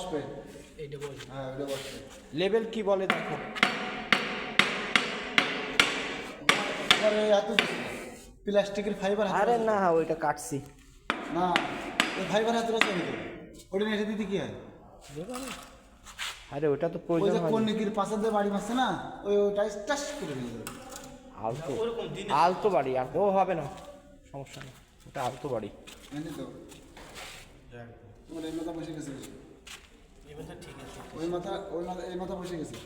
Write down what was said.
বসবে। এইটা বল। হ্যাঁ ওটা বসবে। লেভেল কি বলে দেখো। এবারে এত প্লাস্টিকের ফাইবার হাতে আরে আছে। না ওইটা কাটছি। না ওই ফাইবার হাতে আছে নাকি? ওটা নিয়ে এসে দিতে কি হয়? আরে ওটা তো ওই প্রয়োজন যে হয় কোন নিকির পাশে দিয়ে বাড়ি মারছে না, ওই ওটা টাচ করে দিয়ে দেবে। আলতো ওরকম দিনে আলতো বাড়ি আর ও হবে না, সমস্যা নেই, ওটা আলতো বাড়ি। জানি তো তোমার এই মাথা বসে গেছে, এবার তো ঠিক আছে। ওই মাথা এই মাথা বসে গেছে।